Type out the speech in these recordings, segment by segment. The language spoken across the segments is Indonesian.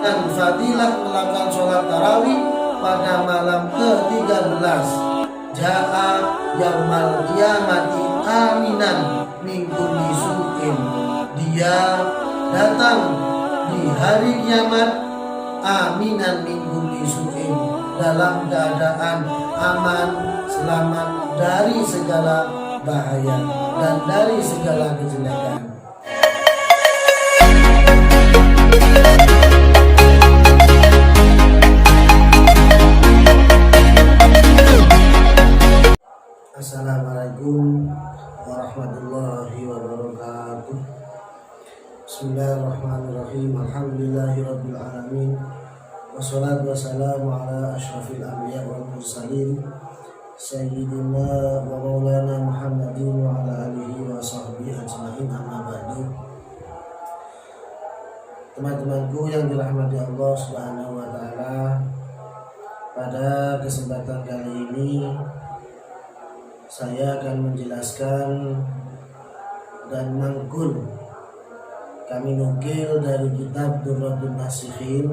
dan fadilah melakukan sholat tarawih pada malam ke-13. Ja'a yaumal qiyamati aminan min kulli su'in. Dia datang di hari kiamat aminan min kulli su'in, dalam keadaan aman, selamat dari segala bahaya dan dari segala kejelekan. Assalamualaikum warahmatullahi wabarakatuh. Bismillahirrahmanirrahim. Alhamdulillahirabbil alamin. Wassalatu wassalamu ala asyrafil anbiya wal mursalin sayyidina wa maulana Muhammadin wa ala alihi wa sahbihi ajma'in, amma ba'du. Teman-temanku yang dirahmati Allah Subhanahu wa taala, pada kesempatan kali ini saya akan menjelaskan dan mangkul, kami nukil dari kitab Durratun Nasikhin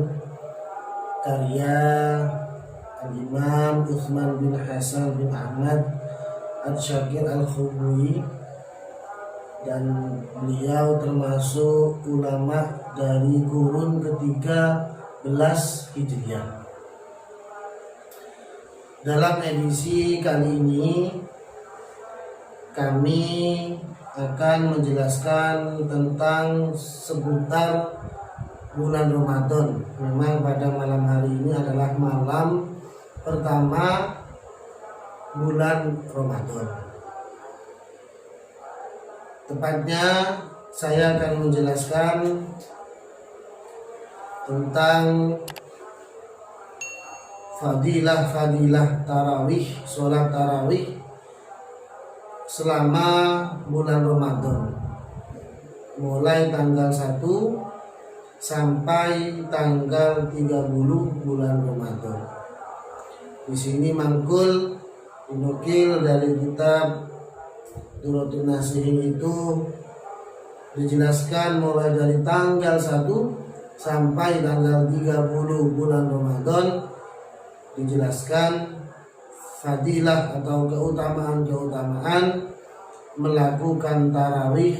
karya Al-Imam Utsman bin Hasan bin Ahmad Al-Syakir Al-Khubui, dan beliau termasuk ulama dari kurun ke-13 Hijriah. Dalam edisi kali ini kami akan menjelaskan tentang seputar bulan Ramadan. Memang pada malam hari ini adalah malam pertama bulan Ramadan. Tepatnya saya akan menjelaskan tentang fadilah tarawih, sholat tarawih selama bulan Ramadan, mulai tanggal 1 sampai tanggal 30 bulan Ramadan. Di sini mangkul dinukil dari kitab Durratun Nasikhin itu dijelaskan mulai dari tanggal 1 sampai tanggal 30 bulan Ramadan, dijelaskan fadilah atau keutamaan melakukan tarawih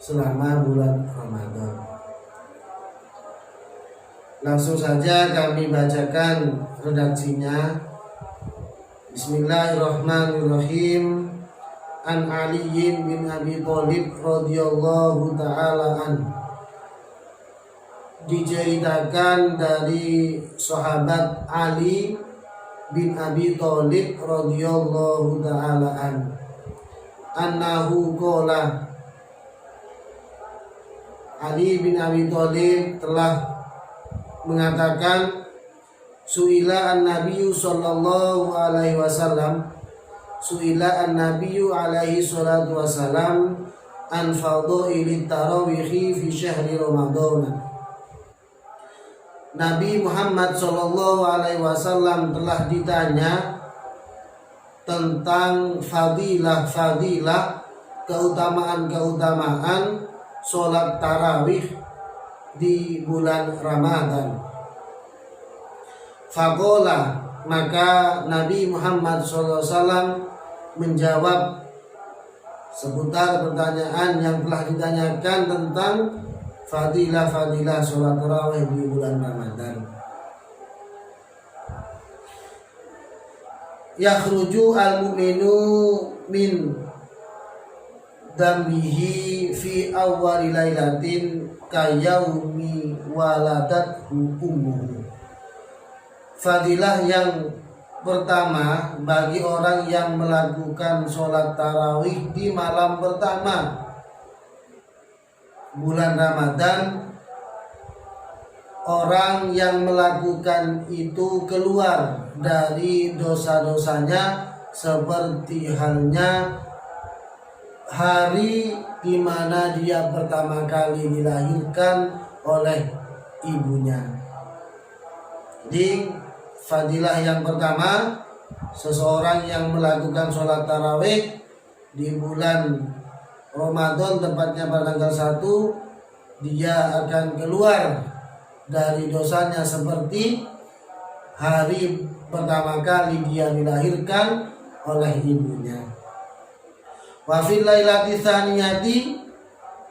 selama bulan Ramadan. Langsung saja kami bacakan redaksinya. Bismillahirrahmanirrahim. An Ali bin Abi Thalib radhiyallahu taala an. Diceritakan dari sahabat Ali bin Abi Thalib radhiyallahu taala an, annahu qala, Ali bin Abi Thalib telah mengatakan, suila an-nabiyyu sallallahu alaihi wasallam, suila an-nabiyyu alaihi salatu wasalam an fadhailit tarawihi fi syahri Ramadan. Nabi Muhammad sallallahu alaihi wasallam telah ditanya tentang fadilah, keutamaan sholat tarawih di bulan Ramadan. Faqala, maka Nabi Muhammad sallallahu alaihi wasallam menjawab seputar pertanyaan yang telah ditanyakan tentang fadilah sholat tarawih di bulan Ramadan. Yakhruju al-mu'minu min dambihi fi awwali lailatin kayaumi waladathu ummuhu. Fadilah yang pertama bagi orang yang melakukan sholat tarawih di malam pertama bulan Ramadan, orang yang melakukan itu keluar dari dosa-dosanya seperti halnya hari di mana dia pertama kali dilahirkan oleh ibunya. Jadi fadilah yang pertama, seseorang yang melakukan sholat tarawih di bulan Ramadan, tepatnya pada tanggal 1, dia akan keluar dari dosanya seperti hari pertama kali dia dilahirkan oleh ibunya. Wa fil lailati tsaniyati,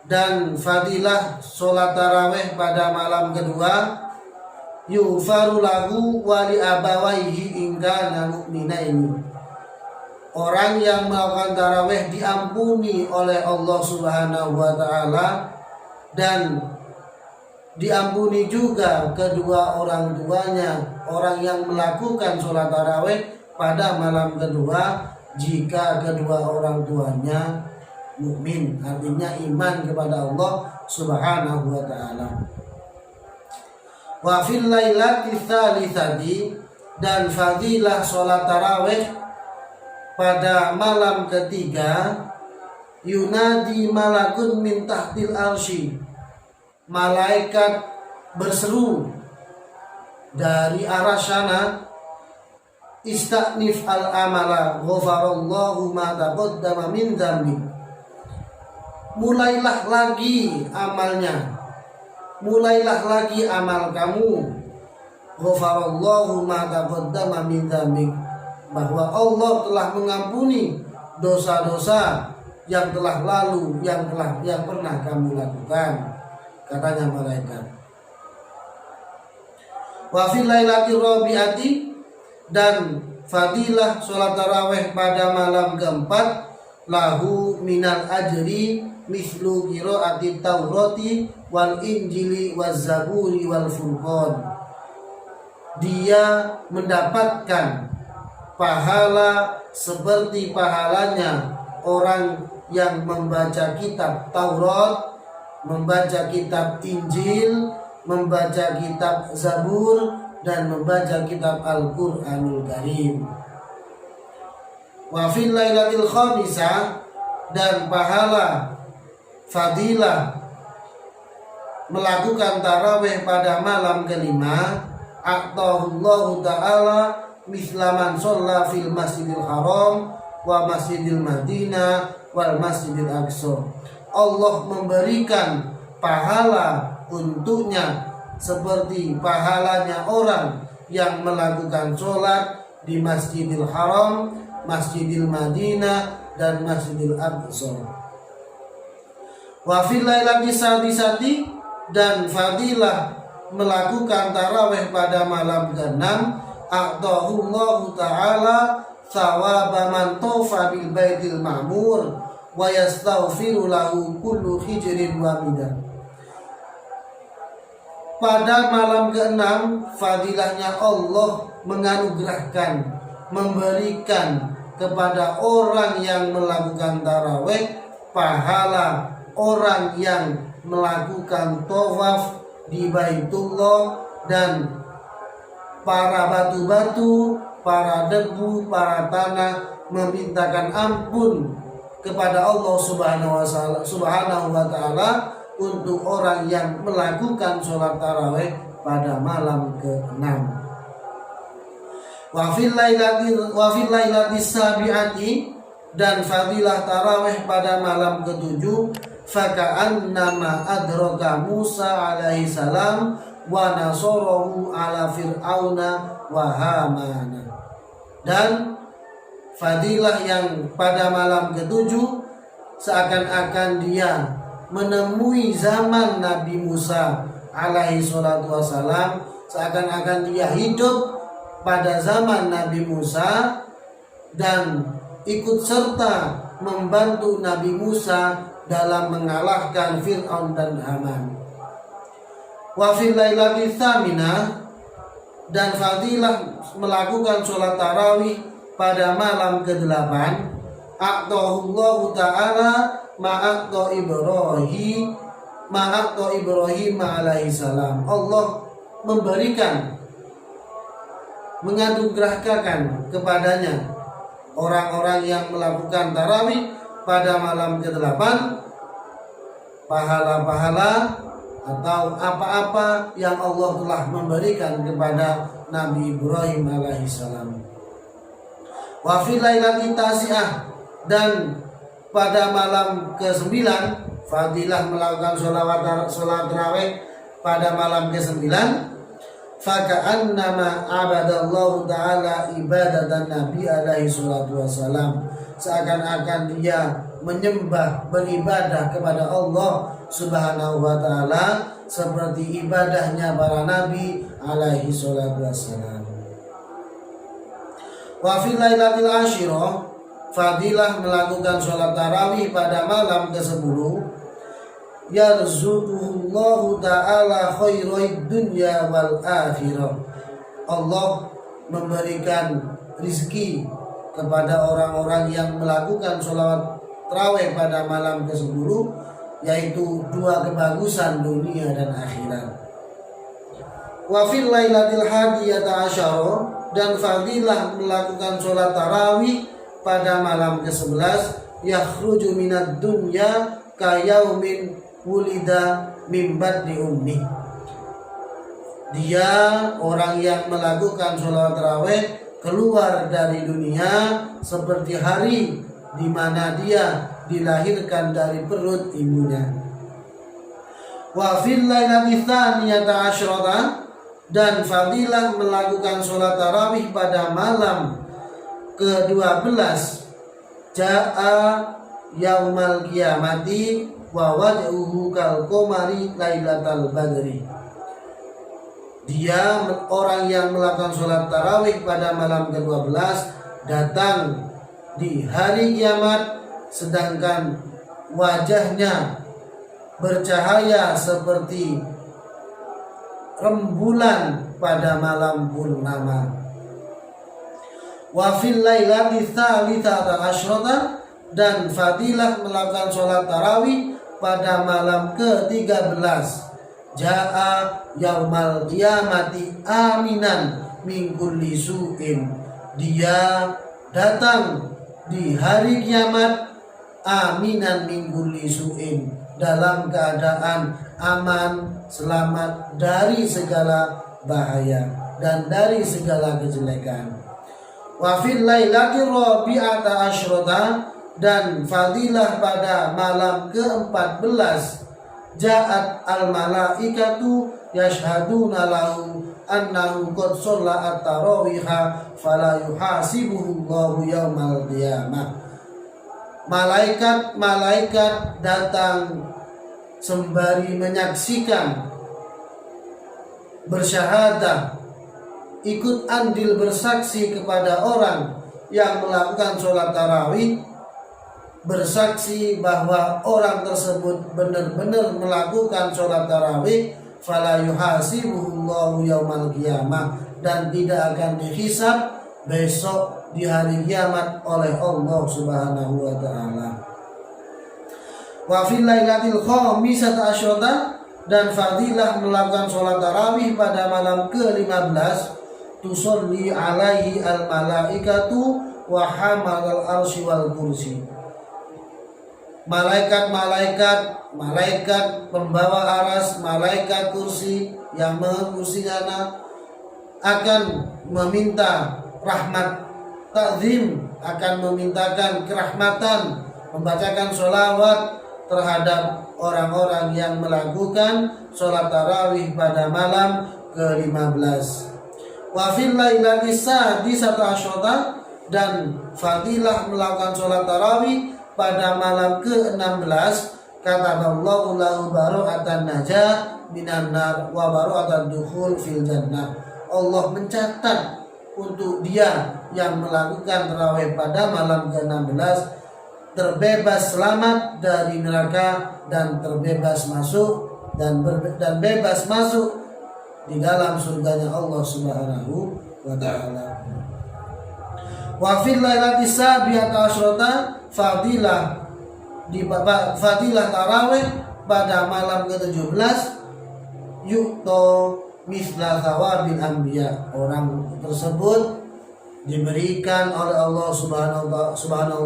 dan fadilah sholat tarawih pada malam kedua, yufaru lahu wa li abawaihi in kana mu'minaini. Orang yang melakukan tarawih diampuni oleh Allah Subhanahu wa taala, dan diampuni juga kedua orang tuanya orang yang melakukan sholat tarawih pada malam kedua jika kedua orang tuanya mukmin, artinya iman kepada Allah Subhanahu wa taala. Wa fil lailati tsalitsati, dan fadilah sholat tarawih pada malam ketiga, yunadi malakun min tahtil arsy, malaikat berseru dari arah sana, istanif al amala ghafarallahu ma taqaddama min dzambi. Mulailah lagi amalnya, mulailah lagi amal kamu, ghafarallahu ma taqaddama min dzambi, bahwa Allah telah mengampuni dosa-dosa yang telah lalu, yang pernah kamu lakukan, katanya malaikat. Wa fil lailati rabi'ati, dan fadilah sholat tarawih pada malam keempat, lahu minal ajri mislu qiraati taurati wal injili waz zaburi wal furqan. Dia mendapatkan pahala seperti pahalanya orang yang membaca kitab Taurat, membaca kitab Injil, membaca kitab Zabur, dan membaca kitab Al-Qur'anul Karim. Wa fil lailatil khamisah, dan pahala fadilah melakukan tarawih pada malam kelima, a'tahullahu ta'ala mislaman sholla fil masjidil haram wa masjidil madinah wal masjidil aqsa. Allah memberikan pahala untuknya seperti pahalanya orang yang melakukan sholat di Masjidil Haram, Masjidil Madinah, dan Masjidil Aqsa. Wa fil lailati sadisati, dan fadilah melakukan tarawih pada malam ke-6, a'tahullahu ta'ala thawaba man tawfa bil baitil ma'mur wa yastaghfiru lahu kullu hijrin wa midah. Pada malam ke-6 fadilahnya Allah menganugerahkan, memberikan kepada orang yang melakukan tarawih pahala orang yang melakukan tawaf di Baitullah, dan para batu-batu, para debu, para tanah memintakan ampun kepada Allah Subhanahu wa taala untuk orang yang melakukan sholat tarawih pada malam ke-6. Wa fil lailati sabi'ati, dan fadilah tarawih pada malam ke-7, faka'annama adraka Musa alaihi salam wa nasarahu ala fir'auna wa hamana. Dan fadilah yang pada malam ke-7 seakan-akan dia menemui zaman Nabi Musa alaihi salatu wassalam, seakan-akan dia hidup pada zaman Nabi Musa dan ikut serta membantu Nabi Musa dalam mengalahkan Fir'aun dan Haman. Wa fil lailati tsaminah, dan fadilah melakukan sholat tarawih pada malam ke-8, a'tahullahu ta'ala ma'aqta Ibrahim alaihi salam. Allah memberikan, menganugerahkan kepadanya orang-orang yang melakukan tarawih pada malam ke-8 pahala-pahala atau apa-apa yang Allah telah memberikan kepada Nabi Ibrahim alaihi salam. Wa fil lailati tasi'ah, dan pada malam ke-9 fadilah melakukan sholat tarawih pada malam ke-9, faka'annama abadallahu ta'ala ibadatan Nabi alaihi salatu wassalam, seakan-akan dia menyembah, beribadah kepada Allah subhanahu wa ta'ala seperti ibadahnya para Nabi alaihi salatu wassalam. Wa fil lailatul asyirah, fadilah melakukan sholat tarawih pada malam ke-10, yarzuquhullahu ta'ala khairid dunya wal akhirah. Allah memberikan rizki kepada orang-orang yang melakukan sholat tarawih pada malam ke-10, yaitu 2 kebagusan dunia dan akhirat. Wa fil lailatil hadiyata asyara, dan fadilah melakukan sholat tarawih pada malam ke-11, yakhruju minad dunya kayaumin wulida min batni ummi. Dia, orang yang melakukan sholat tarawih, keluar dari dunia seperti hari di mana dia dilahirkan dari perut ibunya. Wa fil lailati tsaniyata asyrata, dan fadilah melakukan sholat tarawih pada malam ke-12, ja'a yaumal qiyamati wa waj'uhu kal qamari lailatal badri. Dia, orang yang melakukan sholat tarawih pada malam ke-12, datang di hari kiamat sedangkan wajahnya bercahaya seperti rembulan pada malam purnama. Wa fil lailati tsalitsata asyrata, dan fadilah melakukan sholat tarawih pada malam ke-13, ja'a yaumal qiyamati aminan min kulli su'in. Dia datang di hari kiamat aminan min kulli su'in, dalam keadaan aman, selamat dari segala bahaya dan dari segala kejelekan. Wa fil lailati rabi'ata asyrata, dan fadilah pada malam ke-14, ja'at al malaikatu yashhaduna lahu annahu qad shalla at-tarawiha fala yuhasibuhu Allahu yaumal qiyamah. Malaikat datang sembari menyaksikan, bersyahadah, ikut andil bersaksi kepada orang yang melakukan sholat tarawih, bersaksi bahwa orang tersebut benar-benar melakukan sholat tarawih, fala yuhasibuhullahu yaumal qiyamah, dan tidak akan dihisab besok di hari kiamat oleh Allah subhanahu wa ta'ala. Wa fil lailatil khamisata asyrata, dan fadilah melakukan sholat tarawih pada malam ke-15, tusolli alaihi al malaikatu wa hamalal arsy wal kursi. Malaikat pembawa aras, malaikat kursi yang mengkursinya akan meminta rahmat ta'zim, akan memintakan kerahmatan, membacakan sholawat terhadap orang-orang yang melakukan sholat tarawih pada malam ke-15. Wa fil lailati sadisata asyrata, dan fadilah melakukan sholat tarawih pada malam ke-16, kataballahu lahu bara'atan najah minan nar wa bara'atan dukhul fil jannah. Allah mencatat untuk dia yang melakukan tarawih pada malam ke-16 terbebas selamat dari neraka dan terbebas masuk dan bebas masuk di dalam surganya Allah Subhanahu wa taala. Wa fil lailati sabiata asyrata, fadilah tarawih pada malam ke-17, yu'to misla thawabil anbiya. Orang tersebut diberikan oleh Allah Subhanahu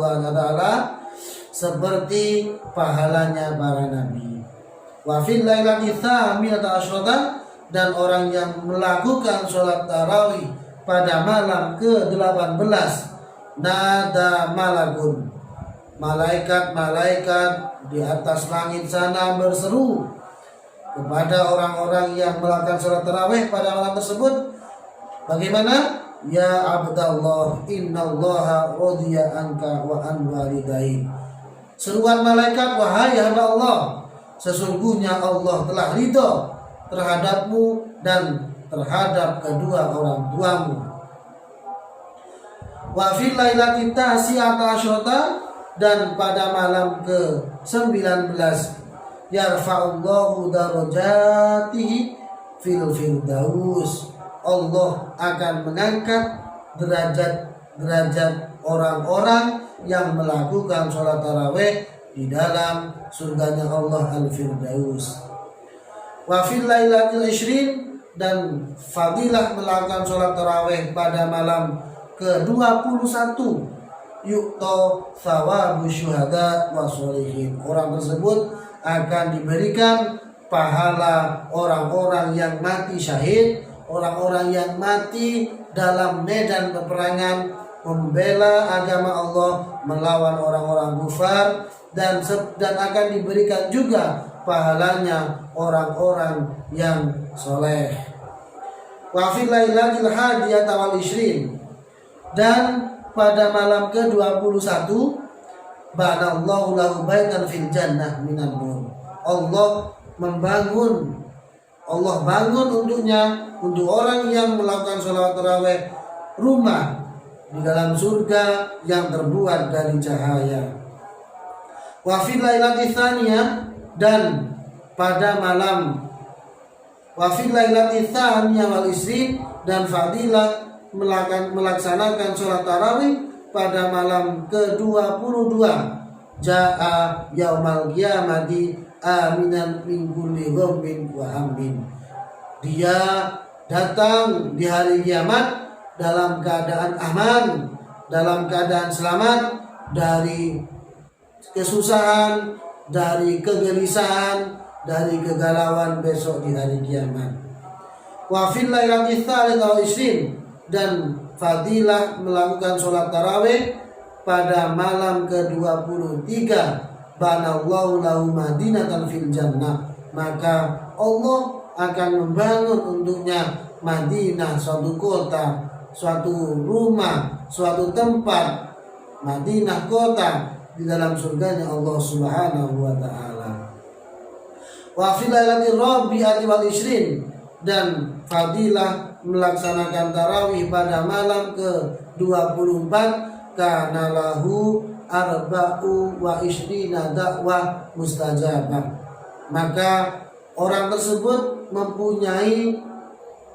wa taala seperti pahalanya para nabi. Wa fil lailati tsaminata asyrata, dan orang yang melakukan sholat tarawih pada malam ke-18, nada malakun, malaikat di atas langit sana berseru, kepada orang-orang yang melakukan sholat tarawih pada malam tersebut. Bagaimana? Ya abdallah, innallaha radiya anka wa an walidayk. Seruan malaikat, wahai hamba Allah, sesungguhnya Allah telah ridho terhadapmu dan terhadap kedua orang tuamu. Wa fil lailati tasi'ata asyrata, dan pada malam ke-19 yarfa'ullahu darajatihi fil firdaus, Allah akan mengangkat derajat orang-orang yang melakukan sholat tarawih di dalam surganya Allah al-firdaus. Wa fil lailatul ishrin, dan fadilah melakukan sholat tarawih pada malam ke-21 yu'ta thawabu syuhada wa sholihin, orang tersebut akan diberikan pahala orang-orang yang mati syahid, orang-orang yang mati dalam medan peperangan membela agama Allah melawan orang-orang kufar, dan akan diberikan juga pahalanya orang-orang yang soleh. Wa fil lailatil hadiyata wal ishrin, dan pada malam ke-21 banallahu lahu baitan fil jannah minan nur, Allah bangun untuknya, untuk orang yang melakukan sholat tarawih, rumah di dalam surga yang terbuat dari cahaya. Wa fil lailati tsaniyah, dan pada malam wa fil lailati tsaniyah wal isrin, dan fadilah melaksanakan sholat tarawih pada malam ke-22 ja'a yaumal qiyamati aminan min kulli ghammin wa hammin, dia datang di hari kiamat dalam keadaan aman, dalam keadaan selamat dari kesusahan, dari kegelisahan, dari kegalauan besok di hari kiamat. Wa fil lailati tsalitsah wal ishrin, dan fadilah melakukan sholat tarawih pada malam ke-23 banallahu lahu madinatan fil jannah, maka Allah akan membangun untuknya Madinah, suatu kota, suatu rumah, suatu tempat, Madinah kota di dalam surganya Allah Subhanahu wa taala. Wa fil lailatir rabi'ati wal ishrin, dan fadilah melaksanakan tarawih pada malam ke-24 kana lahu arba'u wa ishrina da'wah mustajabah, maka orang tersebut mempunyai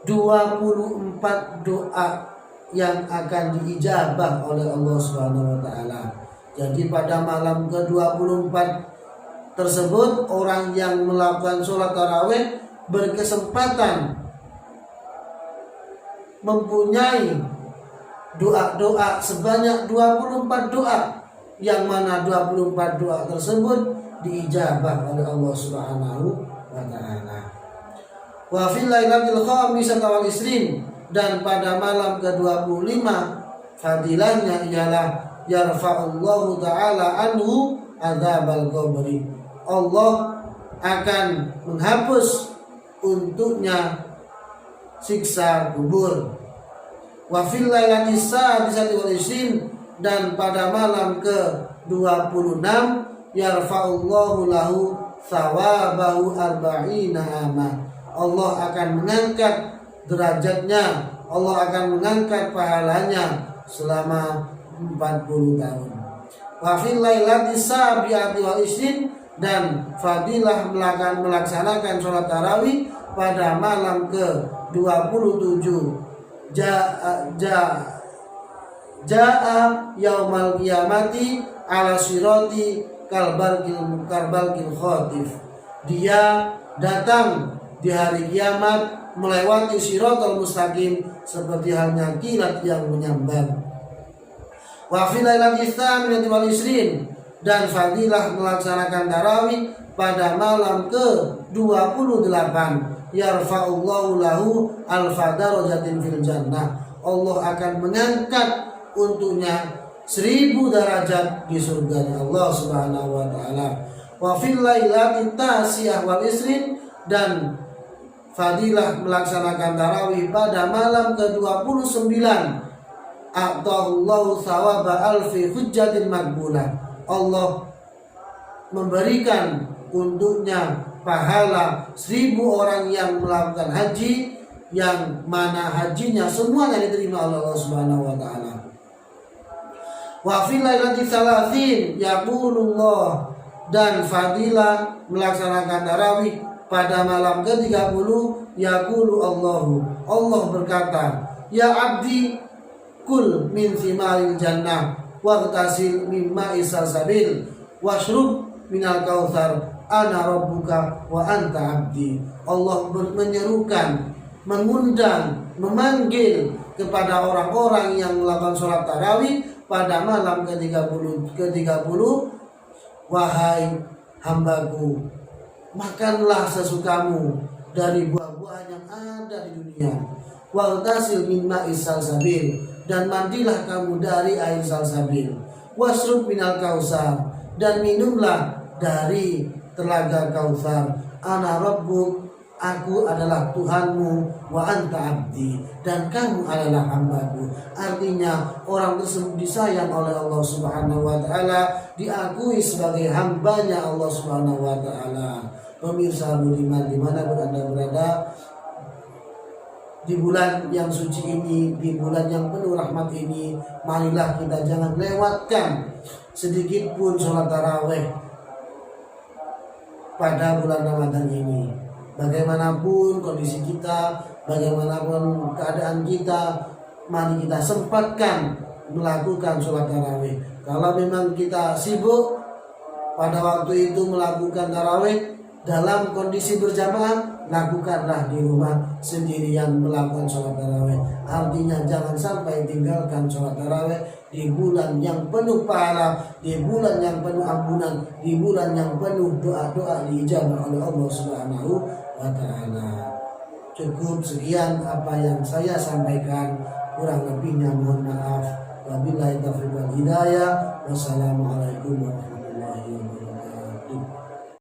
24 doa yang akan diijabah oleh Allah Subhanahu wa taala. Jadi pada malam ke-24 tersebut orang yang melakukan sholat tarawih berkesempatan mempunyai doa-doa sebanyak 24 doa, yang mana 24 doa tersebut diijabah oleh Allah Subhanahu wa taala. Wa fil lailatil khamisati wal ishrin, dan pada malam ke-25 fadilahnya ialah yarfa'ullahu ta'ala anhu adzabal qabri, Allah akan menghapus untuknya siksa kubur. Wa fil lailati sadisati wal ishrin, dan pada malam ke-26 yarfa'ullahu lahu thawabahu arba'ina ama, Allah akan mengangkat derajatnya, Allah akan mengangkat pahalanya selama 40 tahun. Wa fil lailati sabi'ati wal ishrin, dan fadilah melaksanakan sholat tarawih pada malam ke-27 ja'a yaumal qiyamati ala sirati kalbalkil khotif, dia datang di hari kiamat melewati siratal mustaqim seperti halnya kilat yang menyambar. Wa fil lailati tsaminati wal ishrin, dan fadilah melaksanakan tarawih pada malam ke-28 yarfa'ullahu lahu alfa darajatin fil jannah, Allah akan mengangkat untuknya 1000 derajat di surganya Allah Subhanahu wa taala. Wa fil lailati tasiyah wal isrin, dan fadilah melaksanakan tarawih pada malam ke-29, a'tallahu thawaba alfi hujjatin makbulah. Allah memberikan untuknya pahala 1000 orang yang melakukan haji, yang mana hajinya semuanya diterima oleh Allah Subhanahu wa taala. Wa fil lailati thalathin yaqulullah, dan fadilah melaksanakan tarawih pada malam ke-30 yaqulu Allahu, Allah berkata, ya abdi kul min thimaril jannah waghtasil min ma'is salsabil washrub minal kautsar ana rabbuka wa anta abdi. Allah menyerukan, mengundang, memanggil kepada orang-orang yang melakukan sholat tarawih pada malam ke-30, wahai hambaku, makanlah sesukamu dari buah-buahan yang ada di dunia, waghtasil min ma'is salsabil, dan mandilah kamu dari air salsabil, wasrub minal kautsar, dan minumlah dari telaga kautsar, ana rabbuk, aku adalah Tuhanmu, wa anta abdi, dan kamu adalah hambaku. Artinya orang tersebut disayang oleh Allah Subhanahu wa taala, diakui sebagai hambanya Allah Subhanahu wa taala. Pemirsa budiman dimanapun Anda berada, di bulan yang suci ini, di bulan yang penuh rahmat ini, marilah kita jangan lewatkan sedikit pun sholat tarawih pada bulan Ramadan ini. Bagaimanapun kondisi kita, bagaimanapun keadaan kita, mari kita sempatkan melakukan sholat tarawih. Kalau memang kita sibuk pada waktu itu melakukan tarawih dalam kondisi berjamaah, lakukanlah di rumah sendirian melakukan sholat tarawih. Artinya jangan sampai tinggalkan sholat tarawih di bulan yang penuh pahala, di bulan yang penuh ampunan, di bulan yang penuh doa-doa diijabah oleh Allah Subhanahu wa taala. Cukup sekian apa yang saya sampaikan, kurang lebihnya mohon maaf. Wabillahi taufiq wal hidayah. Wassalamualaikum warahmatullahi wabarakatuh.